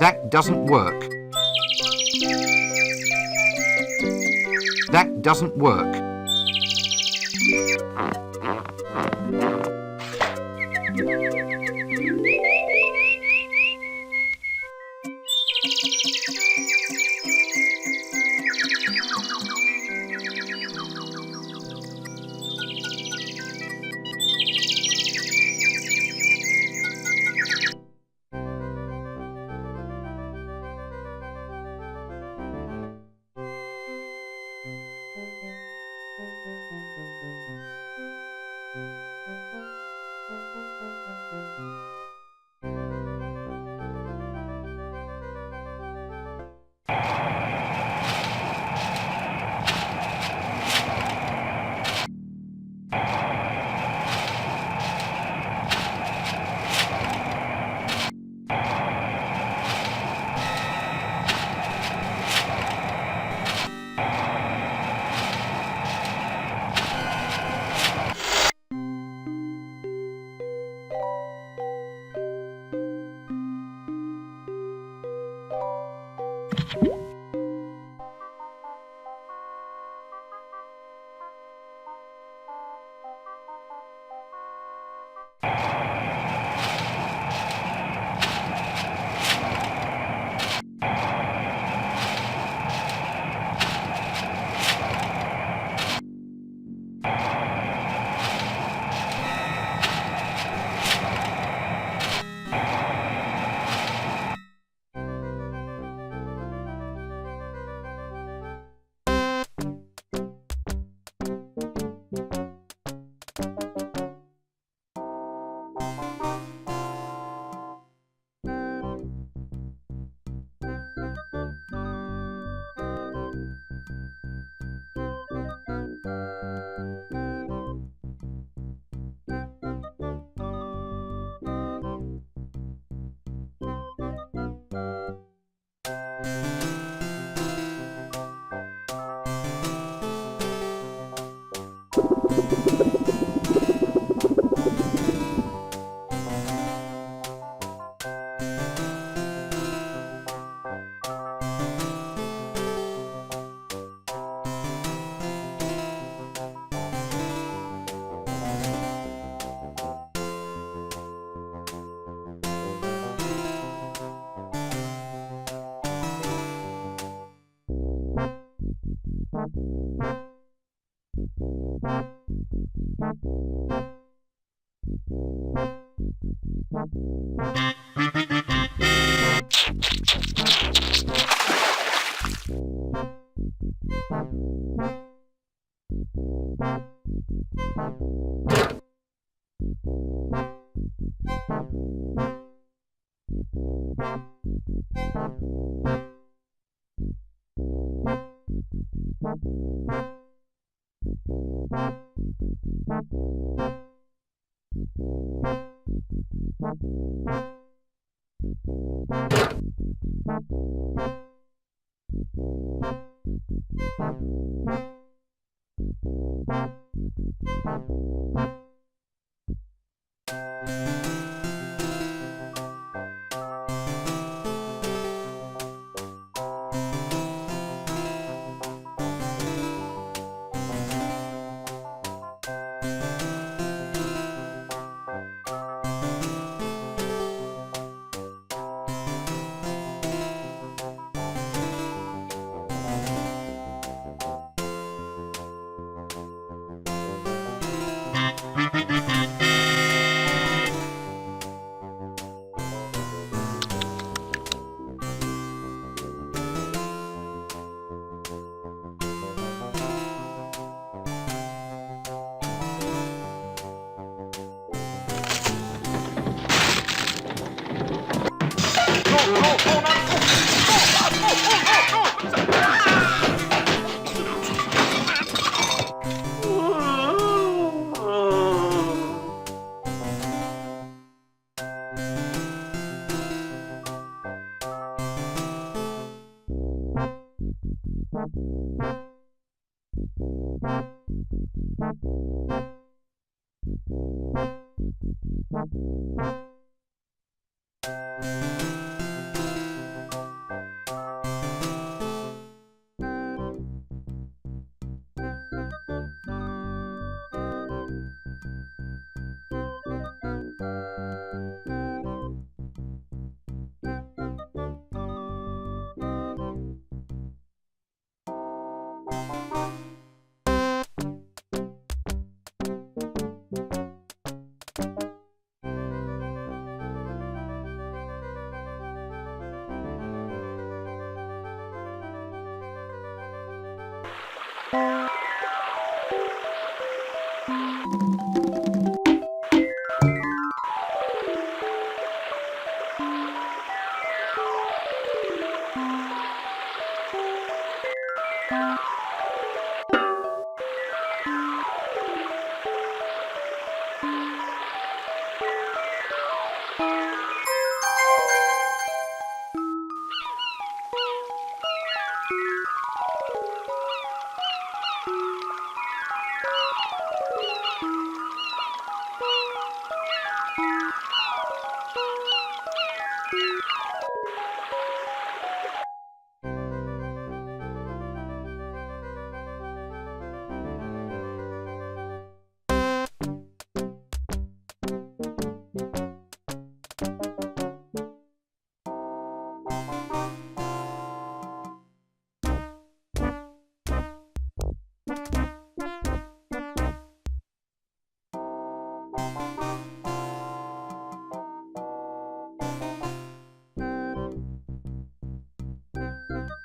That doesn't work. That doesn't work.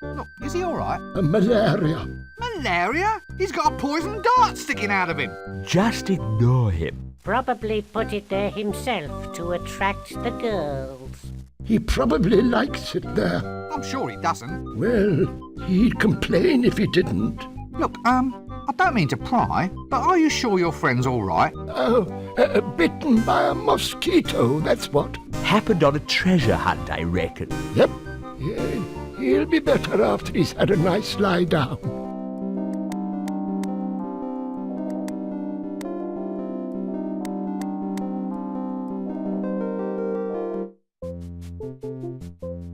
Look, is he all right? Malaria. Malaria? He's got a poison dart sticking out of him. Just ignore him. Probably put it there himself to attract the girls. He probably likes it there. I'm sure he doesn't. Well, he'd complain if he didn't. Look, I don't mean to pry, but are you sure your friend's all right? Oh, bitten by a mosquito, that's what. Happened on a treasure hunt, I reckon. Yep. He'll be better after he's had a nice lie down.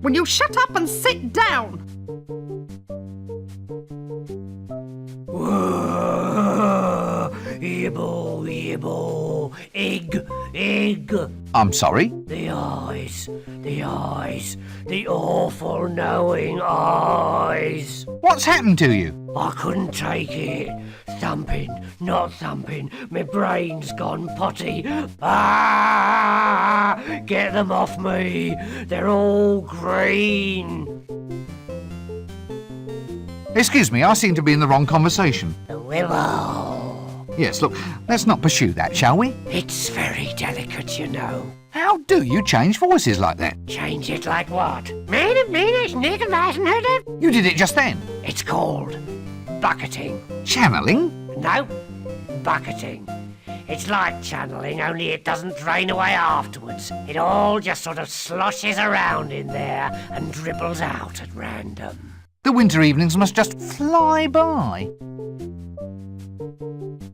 Will you shut up and sit down? Yibble, yibble, egg. I'm sorry? The eyes, the awful knowing eyes. What's happened to you? I couldn't take it. Thumping, not thumping, my brain's gone potty. Ah! Get them off me. They're all green. Excuse me, I seem to be in the wrong conversation. The willow. Yes, look, let's not pursue that, shall we? It's very delicate, you know. How do you change voices like that? Change it like what? You did it just then. It's called bucketing. Channeling? No, bucketing. It's like channeling, only it doesn't drain away afterwards. It all just sort of sloshes around in there and dribbles out at random. The winter evenings must just fly by.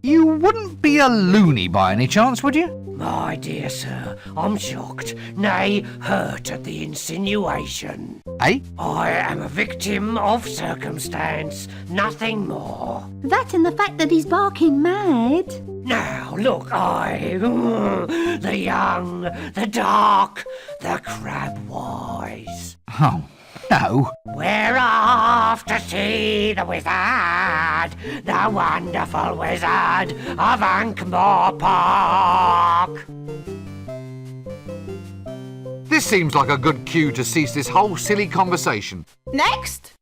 You wouldn't be a loony by any chance, would you? My dear sir, I'm shocked, nay, hurt at the insinuation. Eh? I am a victim of circumstance, nothing more. That and the fact that he's barking mad. Now, look, the young, the dark, the crab-wise. Oh, no. We're off to see the wizard, the wonderful wizard of Ankh-Morpork. This seems like a good cue to cease this whole silly conversation. Next!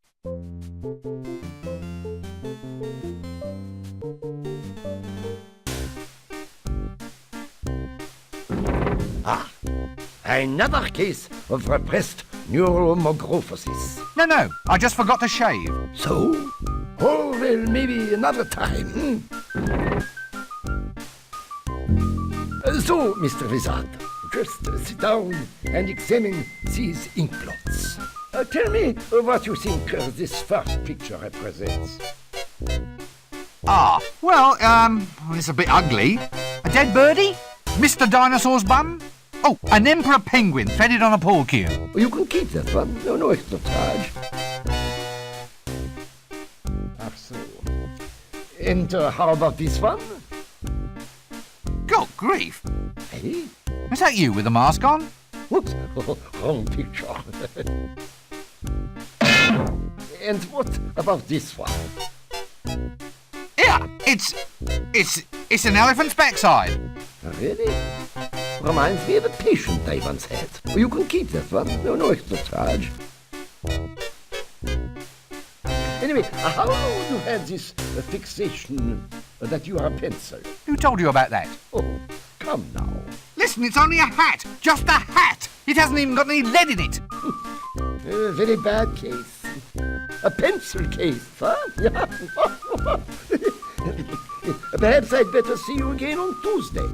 Another case of repressed neuromorphosis. No, I just forgot to shave. So? Oh, well, maybe another time. So, Mr. Wizard, just sit down and examine these ink blots. Tell me what you think this first picture represents. Well, it's a bit ugly. A dead birdie? Mr. Dinosaur's bum? Oh, an emperor penguin threaded on a pool cue. You can keep that one. No extra charge. So. And how about this one? Good grief. Hey? Is that you with the mask on? Whoops. Wrong picture. And what about this one? Yeah, it's an elephant's backside. Really? Reminds me of a patient I once had. You can keep that one. No extra charge. Anyway, how long you had this fixation that you are a pencil? Who told you about that? Oh, come now. Listen, it's only a hat. Just a hat. It hasn't even got any lead in it. A very bad case. A pencil case, huh? Yeah. Perhaps I'd better see you again on Tuesday.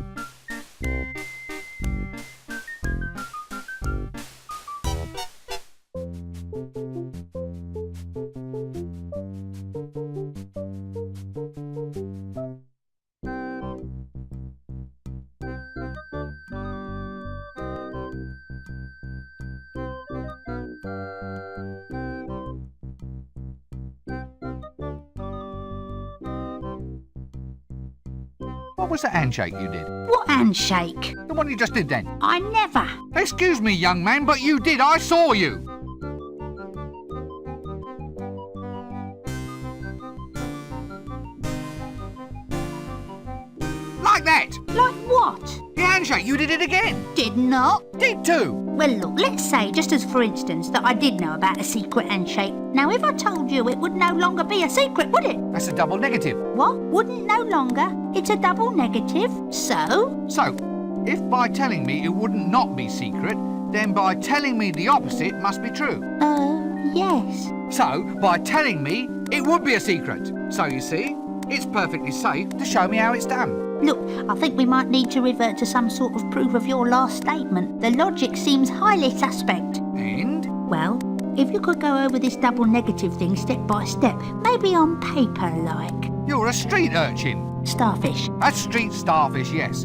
What was the handshake you did? What handshake? The one you just did then? I never. Excuse me, young man, but you did. I saw you. Like that. Like what? The handshake, you did it again. Did not. Did too. Well, look, let's say, just as for instance, that I did know about a secret handshake. Now, if I told you, it would no longer be a secret, would it? That's a double negative. What? Wouldn't no longer? It's a double negative. So? So, if by telling me it wouldn't not be secret, then by telling me the opposite must be true. Yes. So, by telling me it would be a secret. So, you see, it's perfectly safe to show me how it's done. Look, I think we might need to revert to some sort of proof of your last statement. The logic seems highly suspect. And? Well, if you could go over this double negative thing step by step, maybe on paper, like. You're a street urchin. Starfish. A street starfish, yes.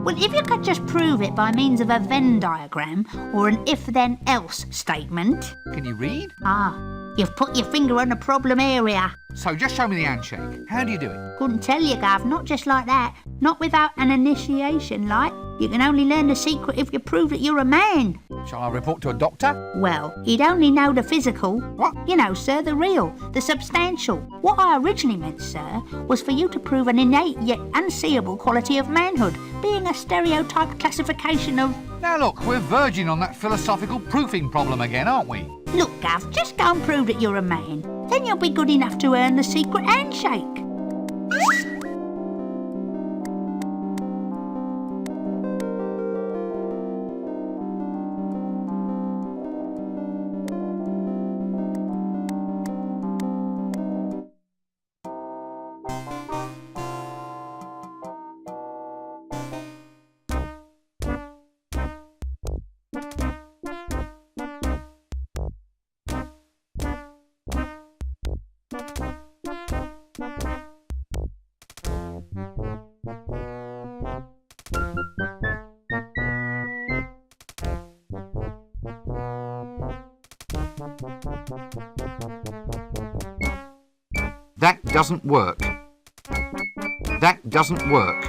Well, if you could just prove it by means of a Venn diagram or an if-then-else statement. Can you read? You've put your finger on a problem area. So just show me the handshake. How do you do it? Couldn't tell you, Gav, not just like that. Not without an initiation, like. You can only learn the secret if you prove that you're a man. Shall I report to a doctor? Well, he'd only know the physical. What? You know, sir, the real, the substantial. What I originally meant, sir, was for you to prove an innate yet unseeable quality of manhood, being a stereotyped classification of... Now look, we're verging on that philosophical proofing problem again, aren't we? Look, Gav, just go and prove that you're a man. Then you'll be good enough to earn the secret handshake. That doesn't work. That doesn't work.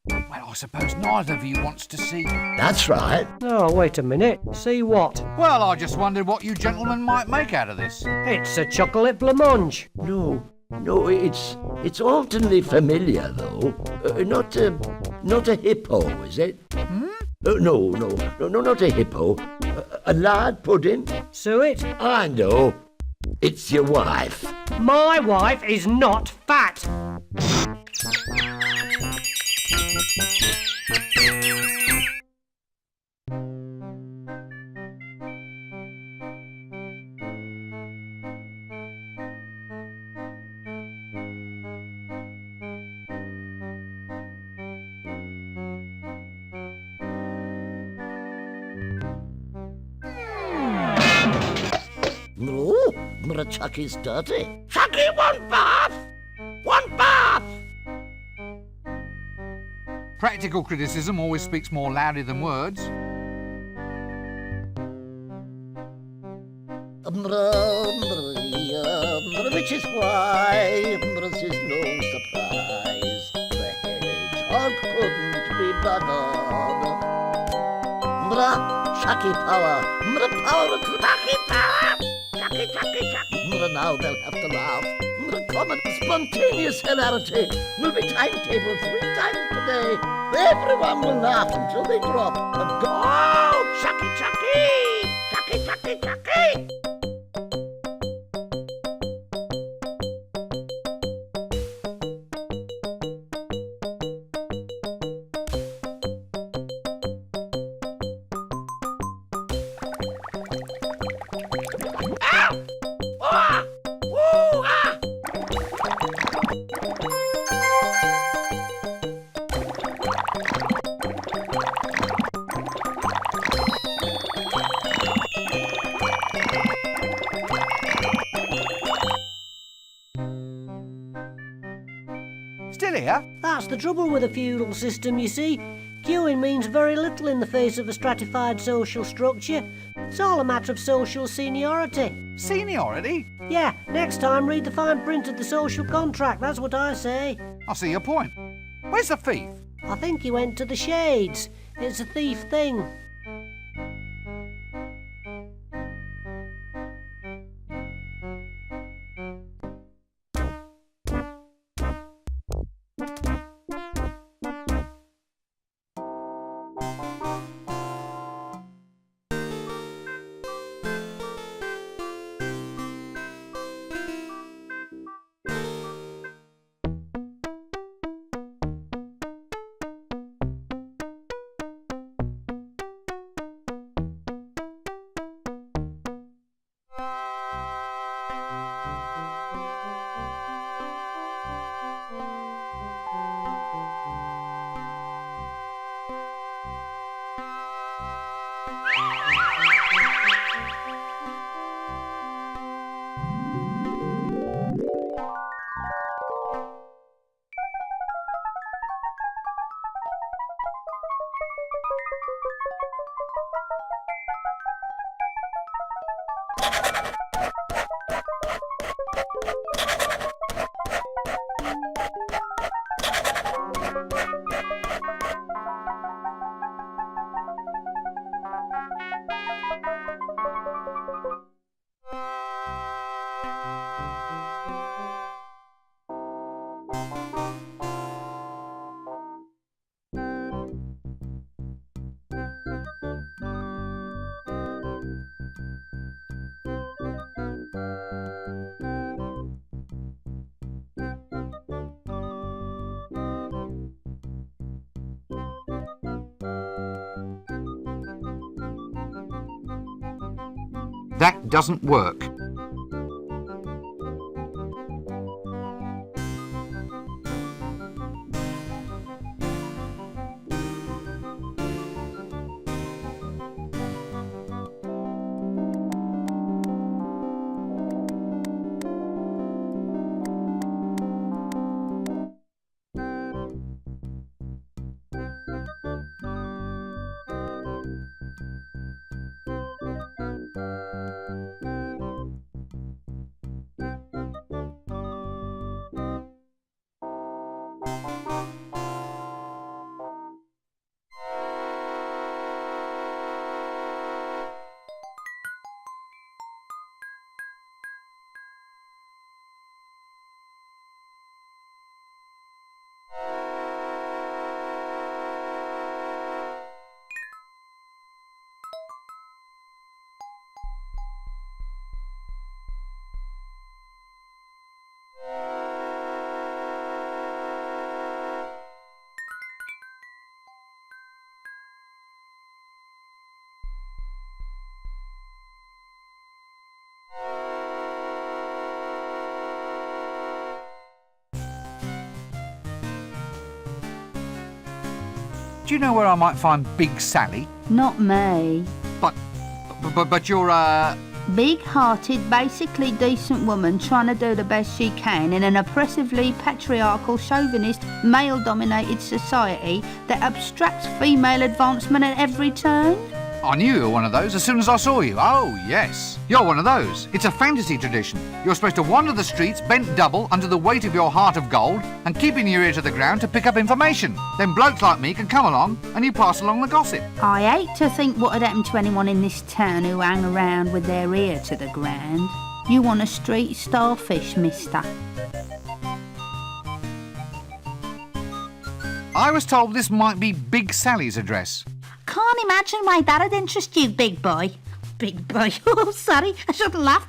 Well, I suppose neither of you wants to see... That's right. Oh, wait a minute. See what? Well, I just wondered what you gentlemen might make out of this. It's a chocolate blancmange. No, it's alternately familiar though. Not a hippo, is it? No, not a hippo. A lard pudding. Suet? I know. It's your wife. My wife is not fat. Chucky's dirty. Chucky, one bath! One bath! Practical criticism always speaks more loudly than words. Which is why this is no surprise. The hedgehog couldn't be bothered. Chucky power! Power! Chucky power! Chucky! Now they'll have to laugh. Common spontaneous hilarity will be timetabled 3 times per day. Everyone will laugh until they drop and go, oh, Chucky! Chucky! Still here? That's the trouble with a feudal system, you see. Queuing means very little in the face of a stratified social structure. It's all a matter of social seniority. Seniority? Yeah, next time read the fine print of the social contract, that's what I say. I see your point. Where's the thief? I think he went to the shades. It's a thief thing. That doesn't work. Do you know where I might find Big Sally? Not me. But you're, Big-hearted, basically decent woman trying to do the best she can in an oppressively patriarchal, chauvinist, male-dominated society that abstracts female advancement at every turn? I knew you were one of those as soon as I saw you. Oh, yes. You're one of those. It's a fantasy tradition. You're supposed to wander the streets bent double under the weight of your heart of gold and keeping your ear to the ground to pick up information. Then blokes like me can come along and you pass along the gossip. I hate to think what had happened to anyone in this town who hang around with their ear to the ground. You want a street starfish, mister? I was told this might be Big Sally's address. Can't imagine why that'd interest you, big boy. Big boy. Oh, sorry, I shouldn't laugh.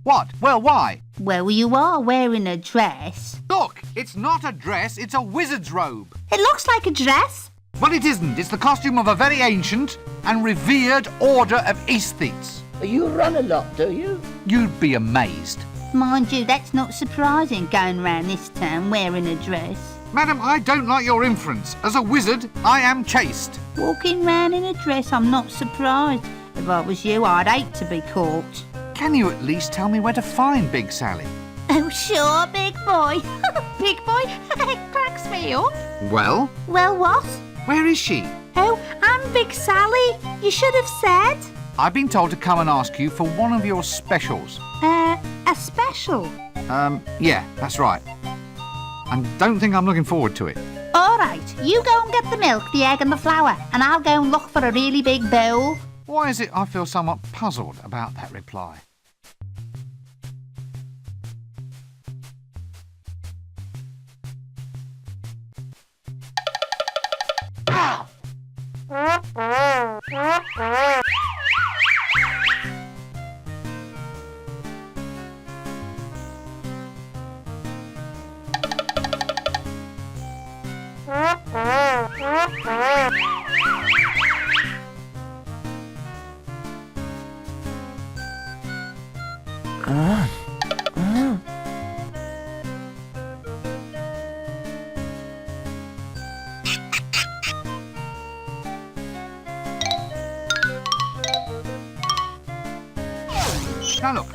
What? Well, why? Well, you are wearing a dress. Look, it's not a dress, it's a wizard's robe. It looks like a dress. Well, it isn't. It's the costume of a very ancient and revered order of aesthetes. You run a lot, do you? You'd be amazed. Mind you, that's not surprising, going round this town wearing a dress. Madam, I don't like your inference. As a wizard, I am chaste. Walking round in a dress, I'm not surprised. If I was you, I'd hate to be caught. Can you at least tell me where to find Big Sally? Oh, sure, big boy. Big boy, it cracks me up. Well, Well, what? where is she? Oh, I'm Big Sally. You should have said. I've been told to come and ask you for one of your specials. A special. Yeah, that's right. And don't think I'm looking forward to it. All right, you go and get the milk, the egg and the flour, and I'll go and look for a really big bowl. Why is it I feel somewhat puzzled about that reply? Now look,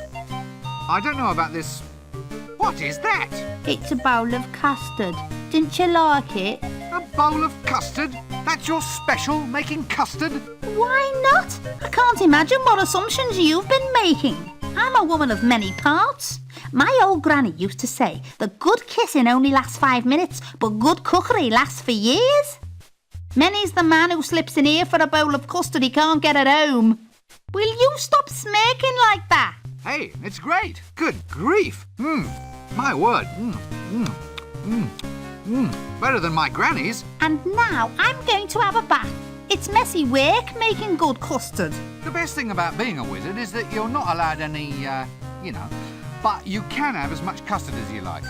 I don't know about this. What is that? It's a bowl of custard. Didn't you like it? A bowl of custard? That's your special, making custard? Why not? I can't imagine what assumptions you've been making. I'm a woman of many parts. My old granny used to say that good kissing only lasts 5 minutes, but good cookery lasts for years. Many's the man who slips in here for a bowl of custard he can't get at home. Will you stop smirking like that? Hey, it's great. Good grief. My word. Better than my granny's. And now I'm going to have a bath. It's messy work making good custard. The best thing about being a wizard is that you're not allowed any, but you can have as much custard as you like.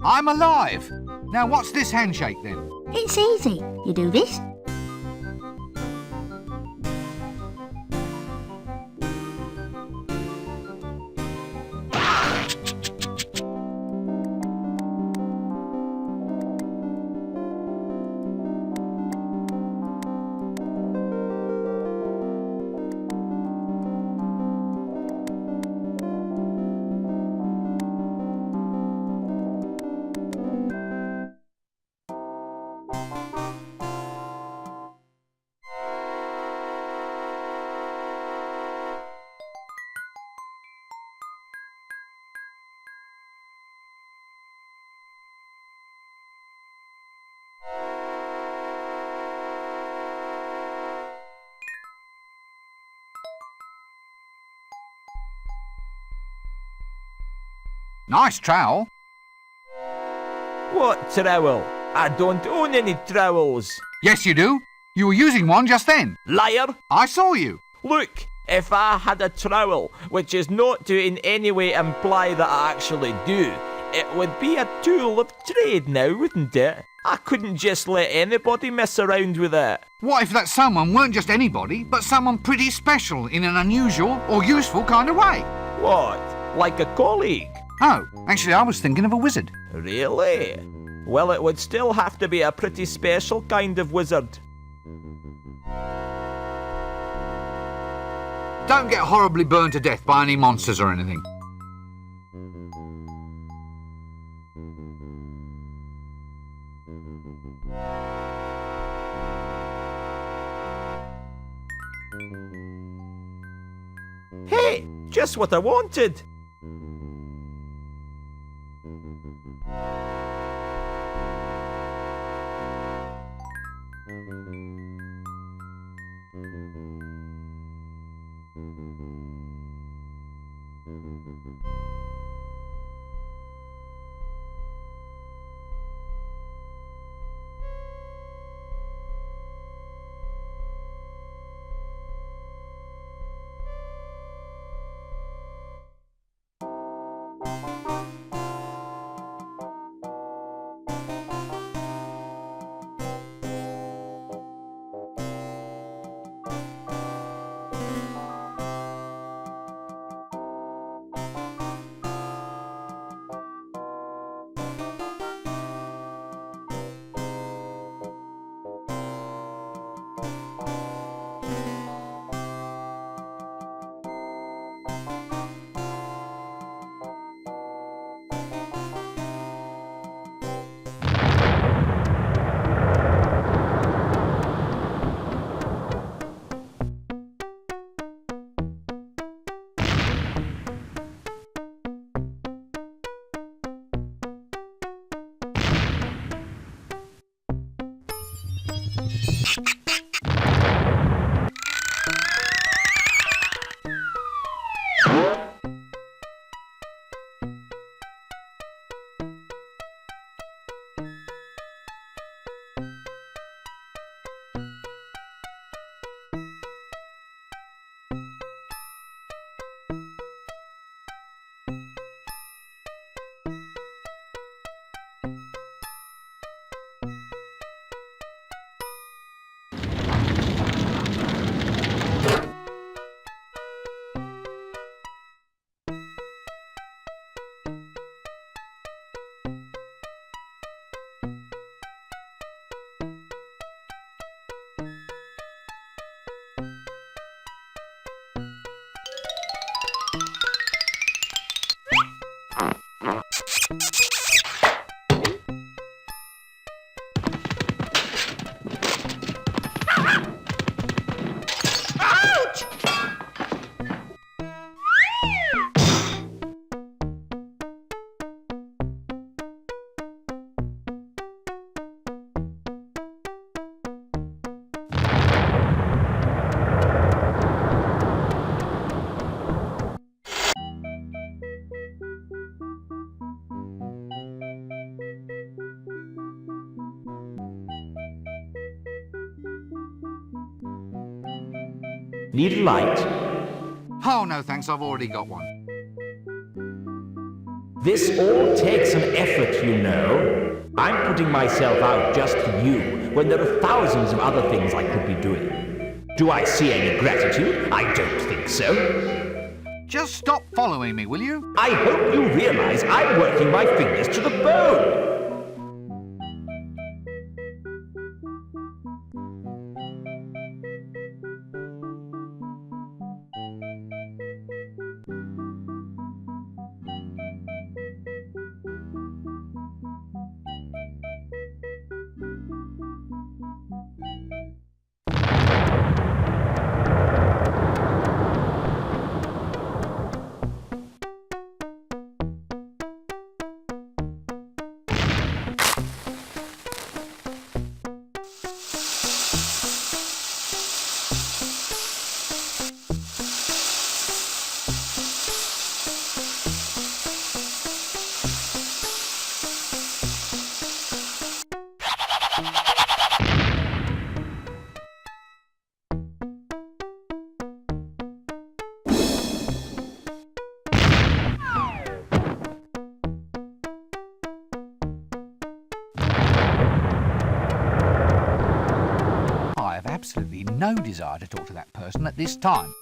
I'm alive. Now what's this handshake then? It's easy. You do this. Nice trowel. What trowel? I don't own any trowels. Yes, you do. You were using one just then. Liar! I saw you. Look, if I had a trowel, which is not to in any way imply that I actually do, it would be a tool of trade now, wouldn't it? I couldn't just let anybody mess around with it. What if that someone weren't just anybody, but someone pretty special in an unusual or useful kind of way? What? Like a colleague? Oh, actually I was thinking of a wizard. Really? Well, it would still have to be a pretty special kind of wizard. Don't get horribly burned to death by any monsters or anything. Hey, just what I wanted. Need a light? Oh, no thanks, I've already got one. This all takes an effort, you know. I'm putting myself out just for you, when there are thousands of other things I could be doing. Do I see any gratitude? I don't think so. Just stop following me, will you? I hope you realize I'm working my fingers to the bone. I have absolutely no desire to talk to that person at this time.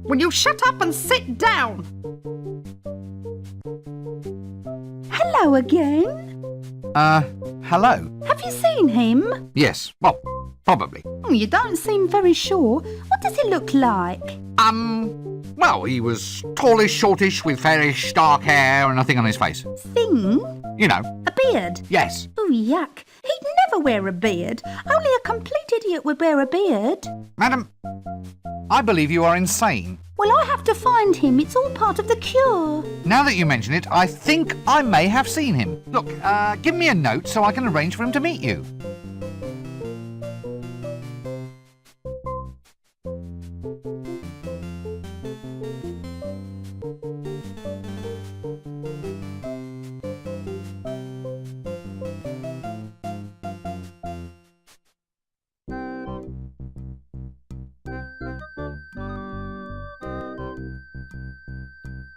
Will you shut up and sit down? Hello again. Hello? Have you seen him? Yes, well, probably. Oh, you don't seem very sure. What does he look like? Well, he was tallish, shortish, with fairish, dark hair and a thing on his face. Thing? You know, A beard? yes. Oh, yuck. He'd never wear a beard. Only a complete idiot would wear a beard. Madam, I believe you are insane. Well, I have to find him. It's all part of the cure. Now that you mention it, I think I may have seen him. Look, give me a note so I can arrange for him to meet you.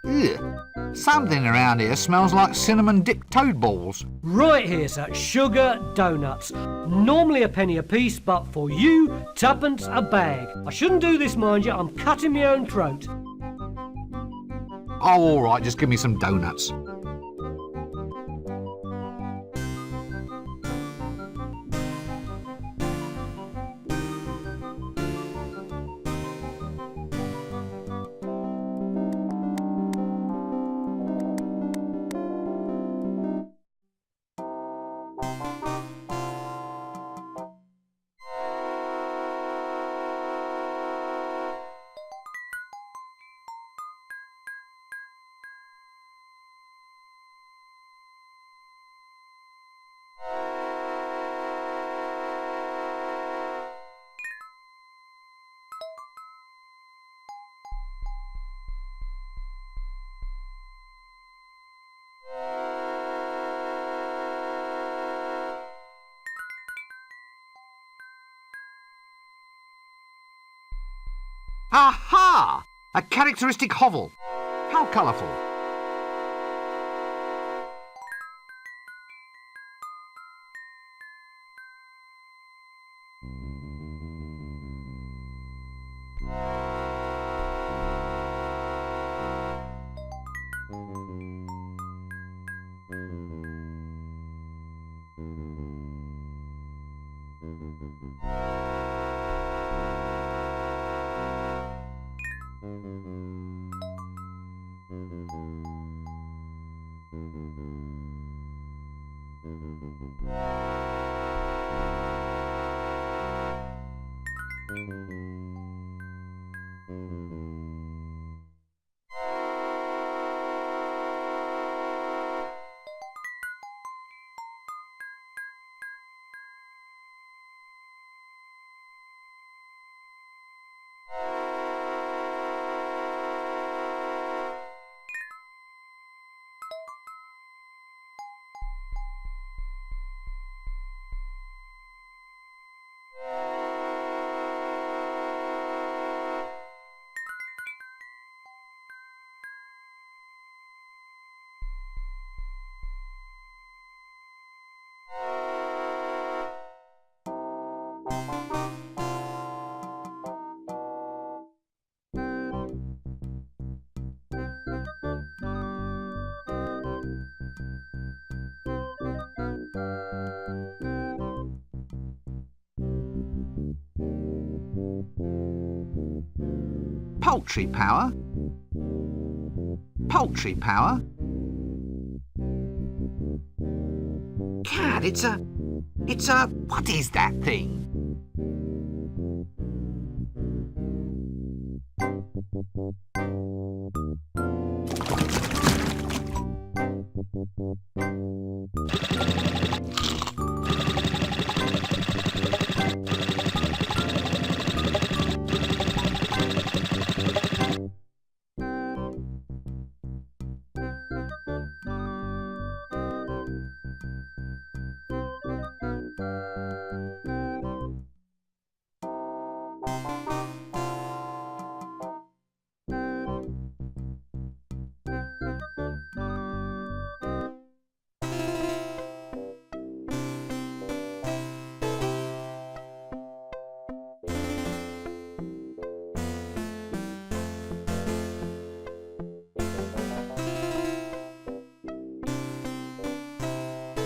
Ugh. Something around here smells like cinnamon dipped toad balls. Right here, sir. Sugar donuts. Normally a penny a piece, but for you, twopence a bag. I shouldn't do this, mind you. I'm cutting my own throat. Oh, all right, just give me some donuts. Aha! A characteristic hovel. How colourful. Poultry power. Poultry power. Gad, it's a... What is that thing?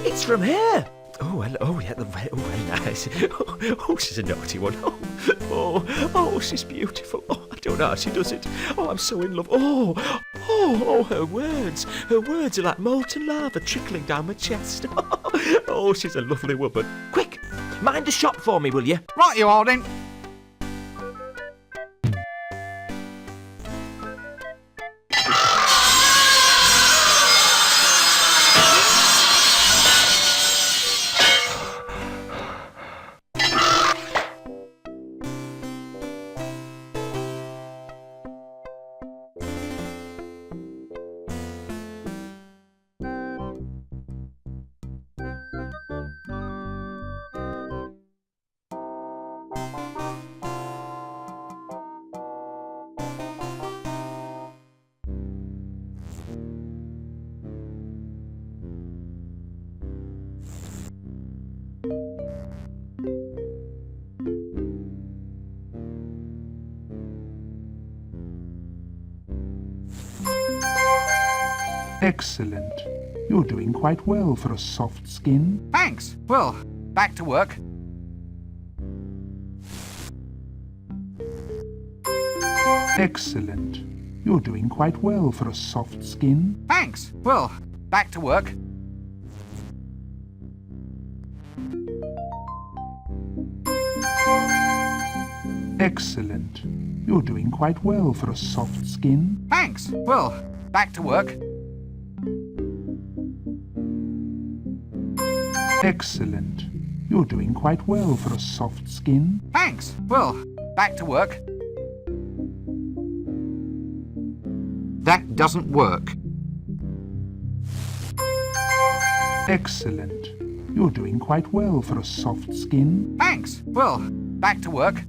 It's from here. Oh, hello. Oh, yeah. Oh, very nice. Oh, she's a naughty one. Oh, she's beautiful. Oh, I don't know how she does it. Oh, I'm so in love. Oh, her words. Her words are like molten lava trickling down my chest. Oh, she's a lovely woman. Quick, mind the shop for me, will you? Right, you are then. Excellent. You're doing quite well for a soft skin. Thanks. Well, back to work. Excellent. You're doing quite well for a soft skin. Thanks. Well, back to work. Excellent. You're doing quite well for a soft skin. Thanks. Well, back to work. Excellent. You're doing quite well for a soft skin. Thanks. Well, back to work. That doesn't work. Excellent. You're doing quite well for a soft skin. Thanks. Well, back to work.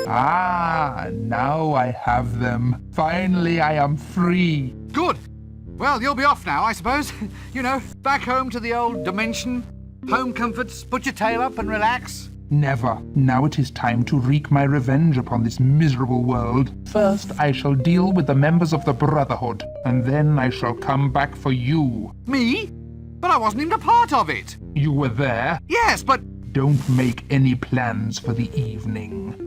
Ah, now I have them. Finally, I am free. Good. Well, you'll be off now, I suppose. You know, back home to the old dimension. Home comforts, put your tail up and relax. Never. Now it is time to wreak my revenge upon this miserable world. First, I shall deal with the members of the Brotherhood, and then I shall come back for you. Me? But I wasn't even a part of it. You were there? Yes, but... Don't make any plans for the evening.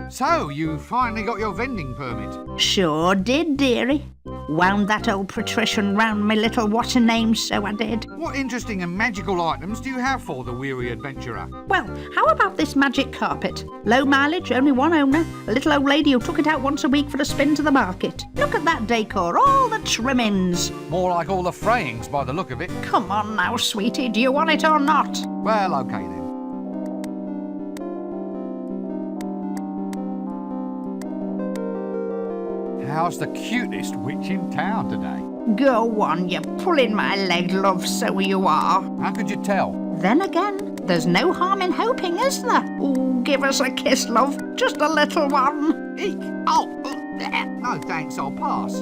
So, you finally got your vending permit? Sure did, dearie. Wound that old patrician round my little what's-her-name, so I did. What interesting and magical items do you have for the weary adventurer? Well, how about this magic carpet? Low mileage, only one owner. A little old lady who took it out once a week for a spin to the market. Look at that decor, all the trimmings. More like all the frayings by the look of it. Come on now, sweetie, do you want it or not? Well, okay then. How's the cutest witch in town today? Go on, you're pulling my leg, love, so you are. How could you tell? Then again, there's no harm in hoping, is there? Ooh, give us a kiss, love. Just a little one. Eek! Oh, no thanks, I'll pass.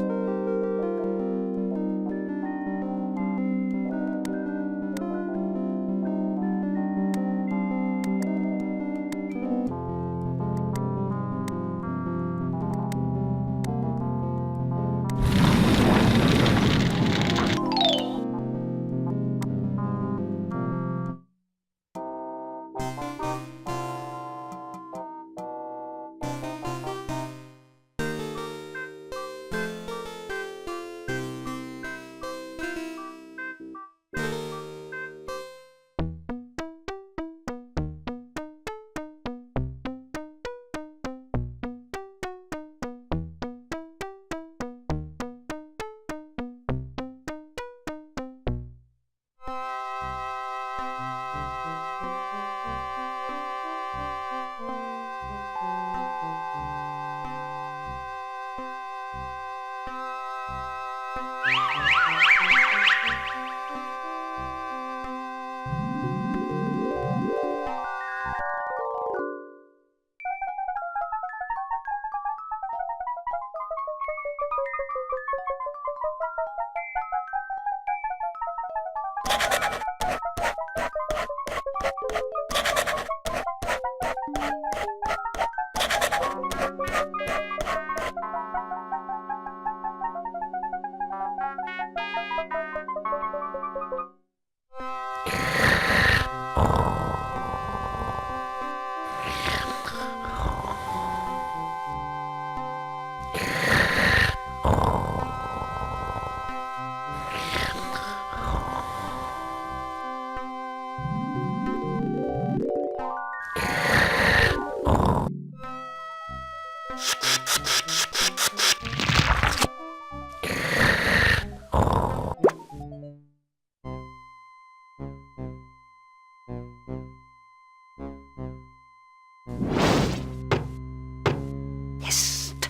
Hist!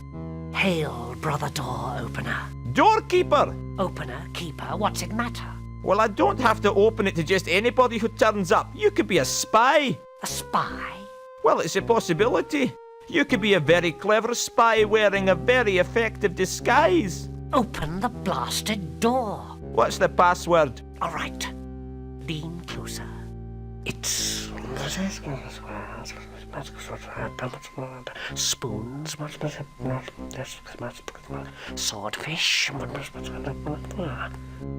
Hail, brother door opener. Doorkeeper! Opener, keeper, what's it matter? Well, I don't have to open it to just anybody who turns up. You could be a spy. A spy? Well, it's a possibility. You could be a very clever spy wearing a very effective disguise. Open the blasted door. What's the password? All right. Lean closer. It's... spoons, swordfish,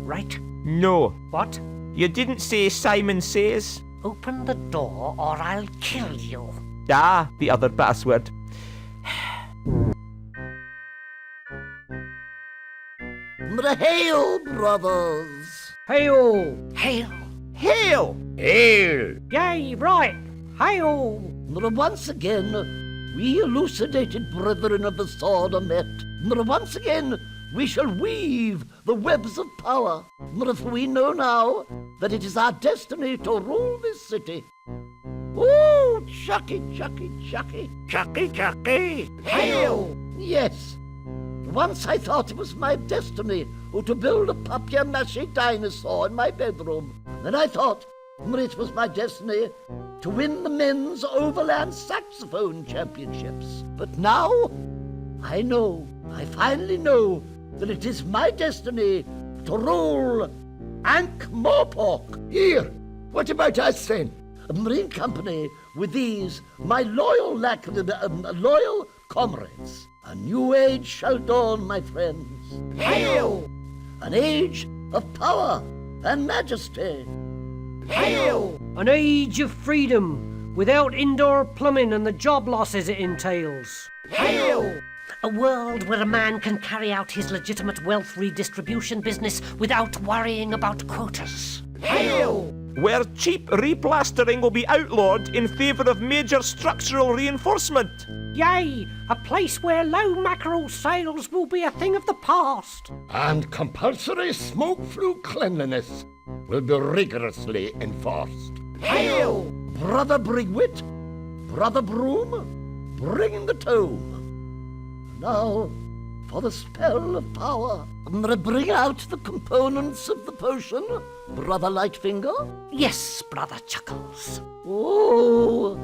right? No. What? You didn't say Simon Says. Open the door or I'll kill you. Ah, the other password. Hail, brothers! Hail! Hail! Hail! Hail! Yay, right! Hail! Once again, we elucidated brethren of the sword are met. Once again, we shall weave the webs of power. For we know now that it is our destiny to rule this city. Ooh, chucky, chucky, chucky, chucky, chucky. Hail! Yes. Once I thought it was my destiny to build a papier-mâché dinosaur in my bedroom. Then I thought it was my destiny to win the men's overland saxophone championships. But now, I finally know that it is my destiny to rule Ankh-Morpork. Here, what about us then? A marine company with these, my loyal comrades. A new age shall dawn, my friends. Hail! An age of power and majesty. Hail! An age of freedom, without indoor plumbing and the job losses it entails. Hail! A world where a man can carry out his legitimate wealth redistribution business without worrying about quotas. Hail! Where cheap replastering will be outlawed in favour of major structural reinforcement. Yay! A place where low mackerel sales will be a thing of the past. And compulsory smoke-flu cleanliness will be rigorously enforced. Hail! Brother Brigwit, Brother Broom, bring the tome. Now, for the spell of power. Bring out the components of the potion, Brother Lightfinger. Yes, brother Chuckles. Oh,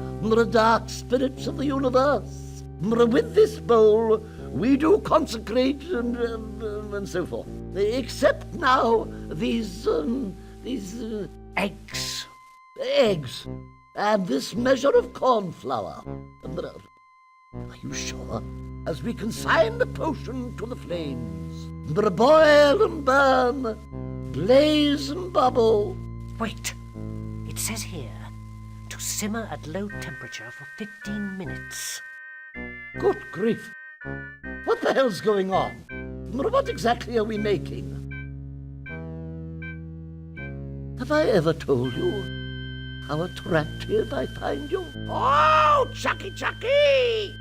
dark spirits of the universe. With this bowl, we do consecrate and so forth. Except now these Eggs. eggs and this measure of corn flour. Are you sure? As we consign the potion to the flames, boil and burn, blaze and bubble. Wait. It says here to simmer at low temperature for 15 minutes. Good grief! What the hell's going on? What exactly are we making? Have I ever told you how attractive I find you? Oh, Chucky, Chucky!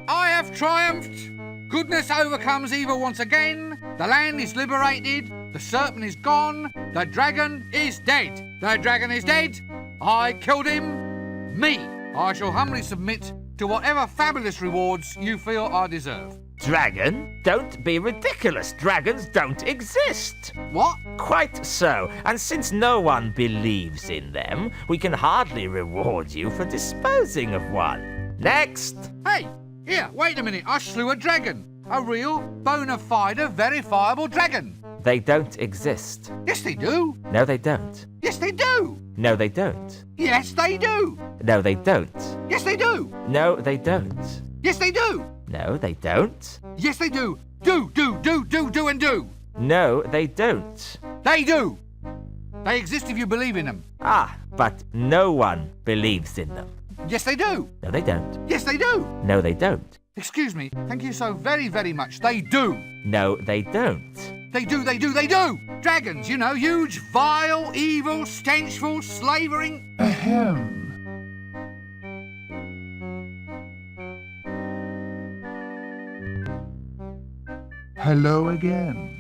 I have triumphed. Goodness overcomes evil once again. The land is liberated. The serpent is gone. The dragon is dead. The dragon is dead. I killed him. Me. I shall humbly submit to whatever fabulous rewards you feel I deserve. Dragon? Don't be ridiculous. Dragons don't exist. What? Quite so. And since no one believes in them, we can hardly reward you for disposing of one. Next. Hey, here, wait a minute. I slew a dragon. A real, bona fide, verifiable dragon. They don't exist. Yes, they do. No, they don't. Yes, they do. No, they don't. Yes, they do. No, they don't. Yes, they do. No, they don't. Yes, they do. No, they don't. Yes, they do. Do, and do. No, they don't. They do. They exist if you believe in them. Ah, but no one believes in them. Yes, they do. No, they don't. Yes, they do. No, they don't. Excuse me. Thank you so very, very much. They do. No, they don't. They do. Dragons, you know, huge, vile, evil, stenchful, slavering. Ahem. Hello again.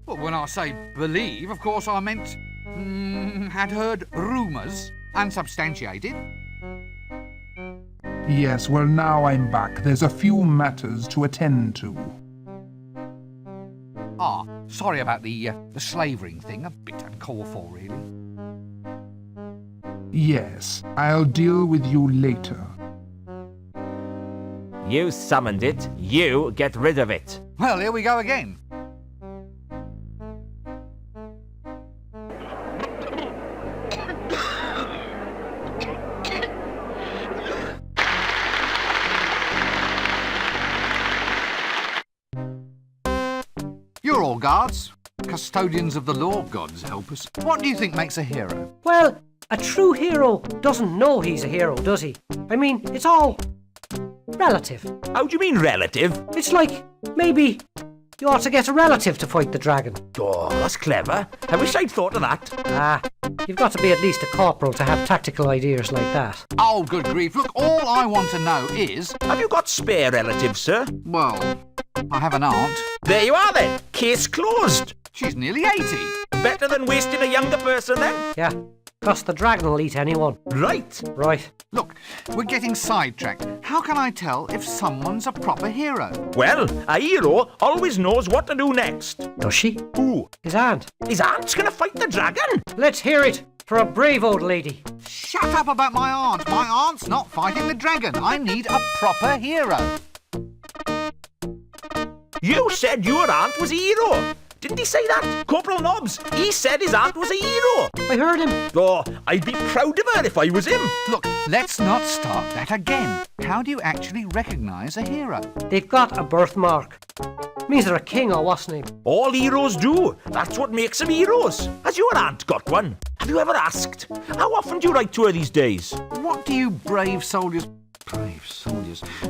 Well, when I say believe, of course I meant had heard rumours, unsubstantiated. Yes, well, now I'm back. There's a few matters to attend to. Sorry about the slavering thing. A bit uncalled for, really. Yes, I'll deal with you later. You summoned it. You get rid of it. Well, here we go again. You're all guards, custodians of the law, gods help us. What do you think makes a hero? Well, a true hero doesn't know he's a hero, does he? I mean, it's all relative. How do you mean relative? It's like, maybe you ought to get a relative to fight the dragon. Oh, that's clever. I wish I'd thought of that. You've got to be at least a corporal to have tactical ideas like that. Oh, good grief. Look, all I want to know is... Have you got spare relatives, sir? Well, I have an aunt. There you are then. Case closed. She's nearly 80. Better than wasting a younger person then. Yeah, 'cause the dragon will eat anyone. Right. Right. Look, we're getting sidetracked. How can I tell if someone's a proper hero? Well, a hero always knows what to do next. Does she? Who? His aunt. His aunt's gonna fight the dragon? Let's hear it for a brave old lady. Shut up about my aunt. My aunt's not fighting the dragon. I need a proper hero. You said your aunt was a hero. Didn't he say that? Corporal Nobbs, he said his aunt was a hero. I heard him. Oh, I'd be proud of her if I was him. Look, let's not start that again. How do you actually recognise a hero? They've got a birthmark. Means they're a king or what's name. All heroes do. That's what makes them heroes. Has your aunt got one? Have you ever asked? How often do you write to her these days? What do you brave soldiers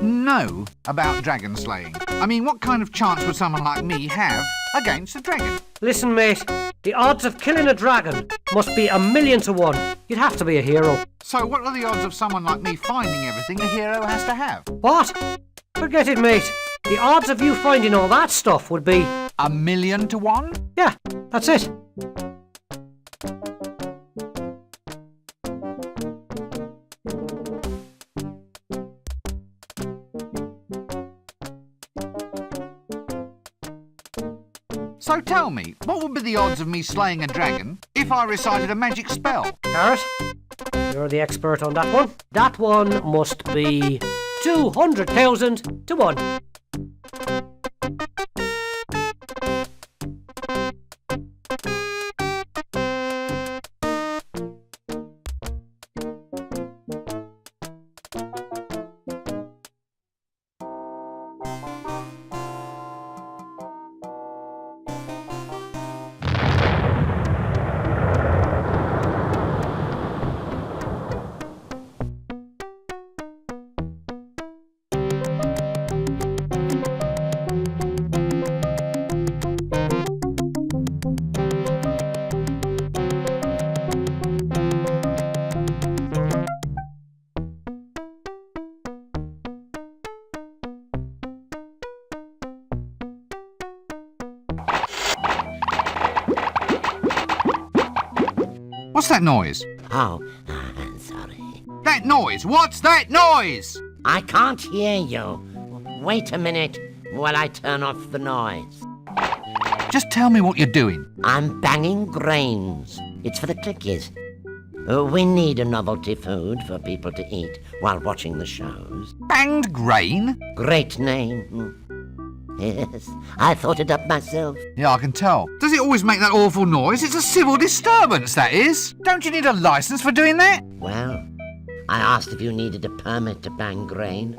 know about dragon slaying? I mean, what kind of chance would someone like me have against a dragon? Listen, mate, the odds of killing a dragon must be 1,000,000 to 1. You'd have to be a hero. So what are the odds of someone like me finding everything a hero has to have? What? Forget it, mate. The odds of you finding all that stuff would be... 1,000,000 to 1? Yeah, that's it. So tell me, what would be the odds of me slaying a dragon if I recited a magic spell? Carrot, you're the expert on that one. That one must be 200,000 to 1. What's that noise? Oh, I'm sorry. That noise! What's that noise? I can't hear you. Wait a minute while I turn off the noise. Just tell me what you're doing. I'm banging grains. It's for the clickies. We need a novelty food for people to eat while watching the shows. Banged grain? Great name. Yes, I thought it up myself. Yeah, I can tell. Does it always make that awful noise? It's a civil disturbance, that is. Don't you need a licence for doing that? Well, I asked if you needed a permit to bang grain,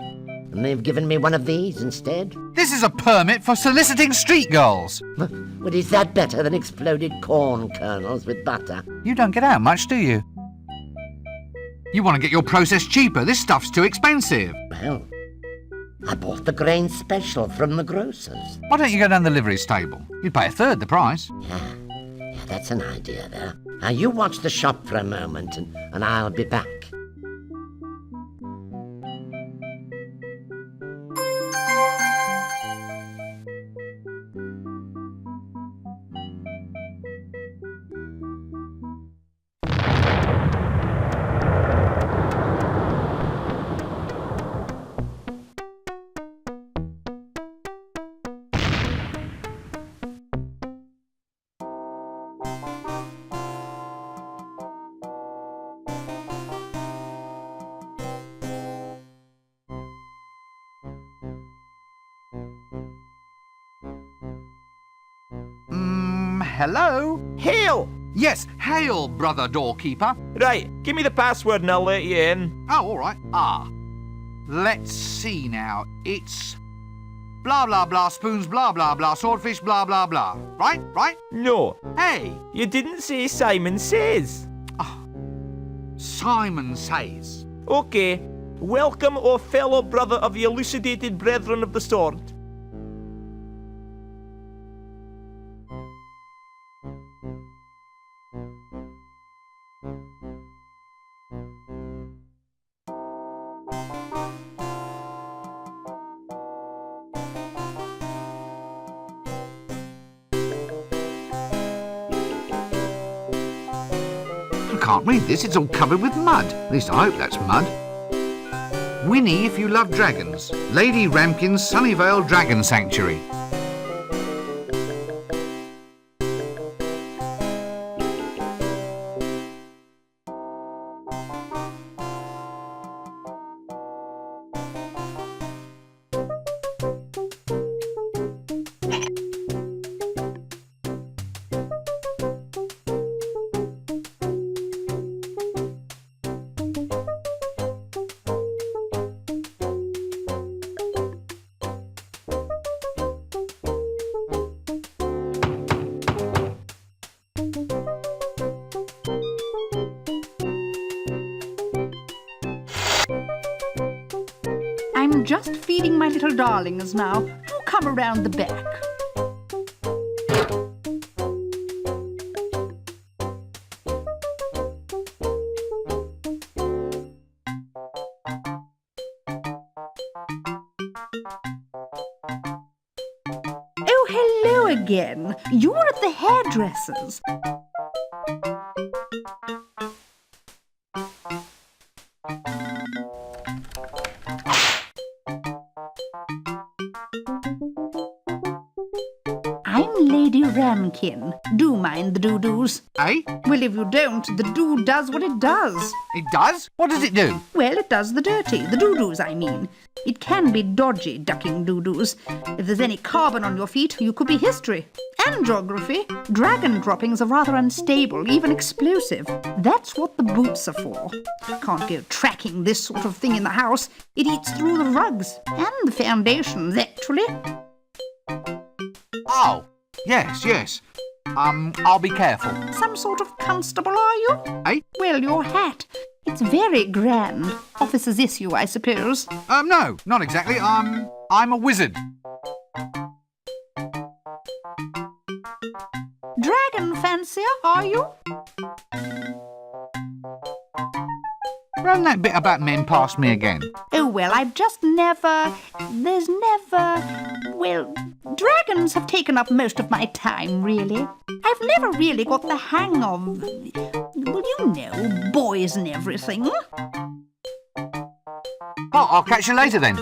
and they've given me one of these instead. This is a permit for soliciting street girls. But is that better than exploded corn kernels with butter? You don't get out much, do you? You want to get your process cheaper. This stuff's too expensive. Well, I bought the grain special from the grocer's. Why don't you go down the livery stable? You'd pay a third the price. Yeah, that's an idea there. Now you watch the shop for a moment and I'll be back. hello? Hail! Yes, hail, brother doorkeeper. Right, give me the password and I'll let you in. Oh, all right. Let's see now. It's blah, blah, blah, spoons, blah, blah, blah, swordfish, blah, blah, blah. Right? Right? No, Hey, you didn't say Simon Says. Simon Says. Okay, welcome, O fellow brother of the elucidated brethren of the sword. I can't read this. It's all covered with mud. At least I hope that's mud. Winnie, if you love dragons. Lady Ramkin's Sunnyvale Dragon Sanctuary. I'm just feeding my little darlings now. Do come around the back. Oh, hello again. You're at the hairdresser's. I'm Lady Ramkin. Do mind the doo-doos. Eh? Well, if you don't, the doo does what it does. It does? What does it do? Well, it does the dirty. The doo-doos, I mean. It can be dodgy ducking doo-doos. If there's any carbon on your feet, you could be history. And geography. Dragon droppings are rather unstable, even explosive. That's what the boots are for. Can't go tracking this sort of thing in the house. It eats through the rugs. And the foundations, actually. Oh, yes, yes. I'll be careful. Some sort of constable, are you? Eh? Well, your hat. It's very grand. Officer's issue, I suppose. No, not exactly. I'm a wizard. Dragon fancier, are you? Run that bit about men past me again. Oh, well, I've just never... There's never... Well, dragons have taken up most of my time, really. I've never really got the hang of... Well, you know, boys and everything. Oh, I'll catch you later then.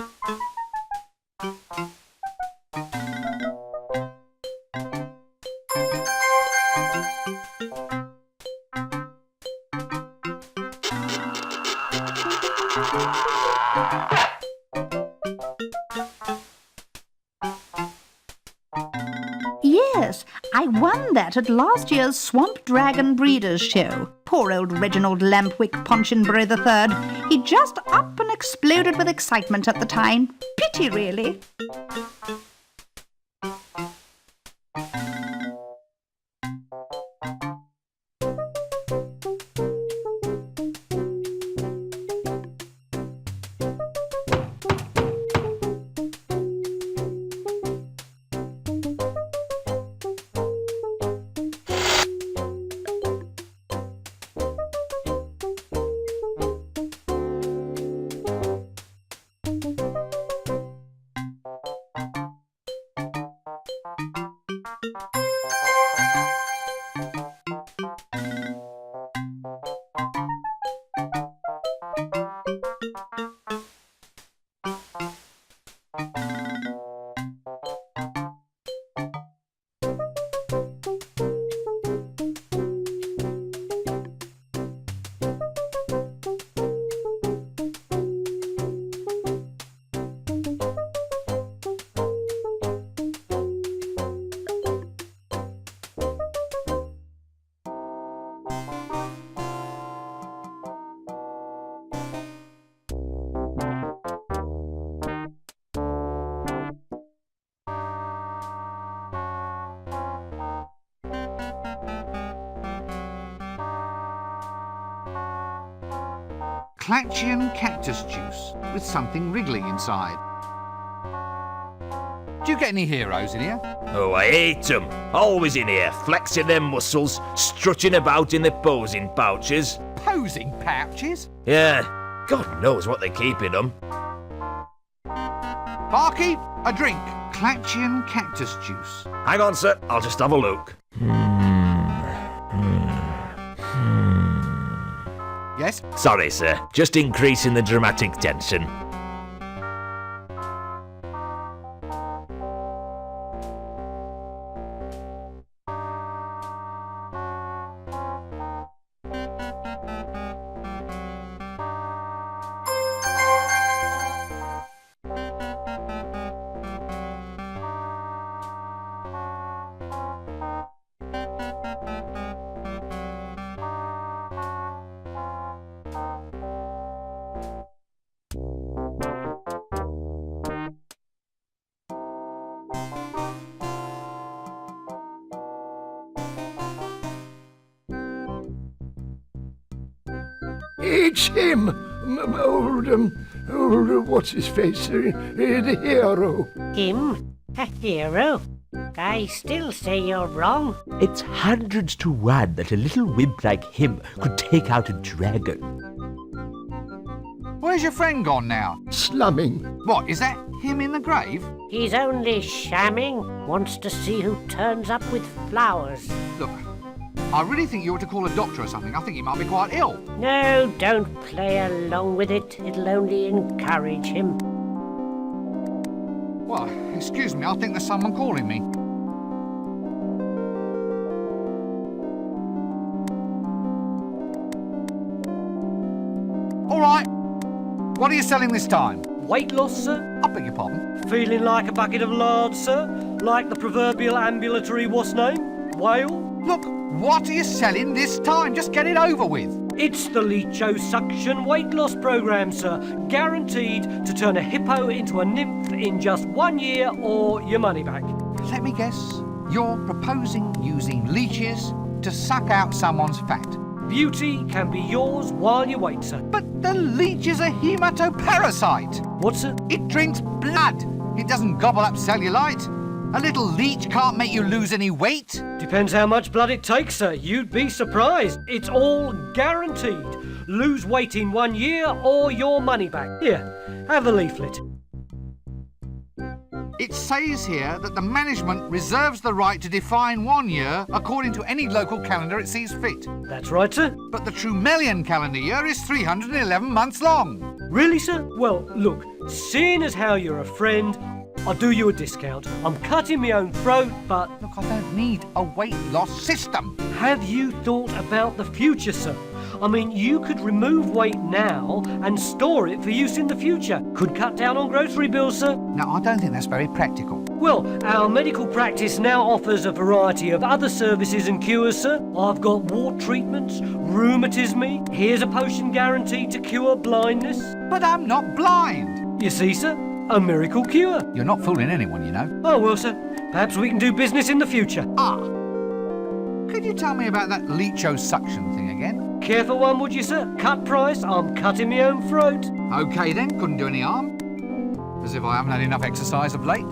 Yes, I won that at last year's Swamp Dragon Breeders' Show. Poor old Reginald Lampwick Punchinbury III. He just up and exploded with excitement at the time. Pity, really. Clatchian cactus juice with something wriggly inside. Do you get any heroes in here? Oh, I hate 'em. Always in here, flexing their muscles, strutting about in their posing pouches. Posing pouches? Yeah, God knows what they keep in them. Barkeep, a drink. Clatchian cactus juice. Hang on, sir, I'll just have a look. Yes? Sorry, sir, just increasing the dramatic tension. It's him! What's his face? The hero. Him? A hero? I still say you're wrong. It's hundreds to one that a little wimp like him could take out a dragon. Where's your friend gone now? Slumming. What, is that him in the grave? He's only shamming. Wants to see who turns up with flowers. Look, I really think you ought to call a doctor or something. I think he might be quite ill. No, don't play along with it. It'll only encourage him. Well, excuse me, I think there's someone calling me. All right. What are you selling this time? Weight loss, sir? I beg your pardon. Feeling like a bucket of lard, sir? Like the proverbial ambulatory what's name? Whale? Look, what are you selling this time? Just get it over with. It's the liposuction weight loss program, sir. Guaranteed to turn a hippo into a nymph in just 1 year or your money back. Let me guess. You're proposing using leeches to suck out someone's fat. Beauty can be yours while you wait, sir. But the leech is a hematoparasite. What, sir? It drinks blood. It doesn't gobble up cellulite. A little leech can't make you lose any weight. Depends how much blood it takes, sir. You'd be surprised. It's all guaranteed. Lose weight in 1 year or your money back. Here, have a leaflet. It says here that the management reserves the right to define 1 year according to any local calendar it sees fit. That's right, sir. But the Trumelian calendar year is 311 months long. Really, sir? Well, look, seeing as how you're a friend, I'll do you a discount. I'm cutting my own throat, but Look, I don't need a weight loss system. have you thought about the future, sir? I mean, you could remove weight now and store it for use in the future. Could cut down on grocery bills, sir. No, I don't think that's very practical. Well, our medical practice now offers a variety of other services and cures, sir. I've got wart treatments, rheumatism. Here's a potion guaranteed to cure blindness. But I'm not blind. You see, sir, a miracle cure. You're not fooling anyone, you know. Oh, well, sir, perhaps we can do business in the future. Ah. Could you tell me about that liposuction thing again? Care for one, would you, sir? Cut price, I'm cutting my own throat. Okay then, couldn't do any harm. As if I haven't had enough exercise of late.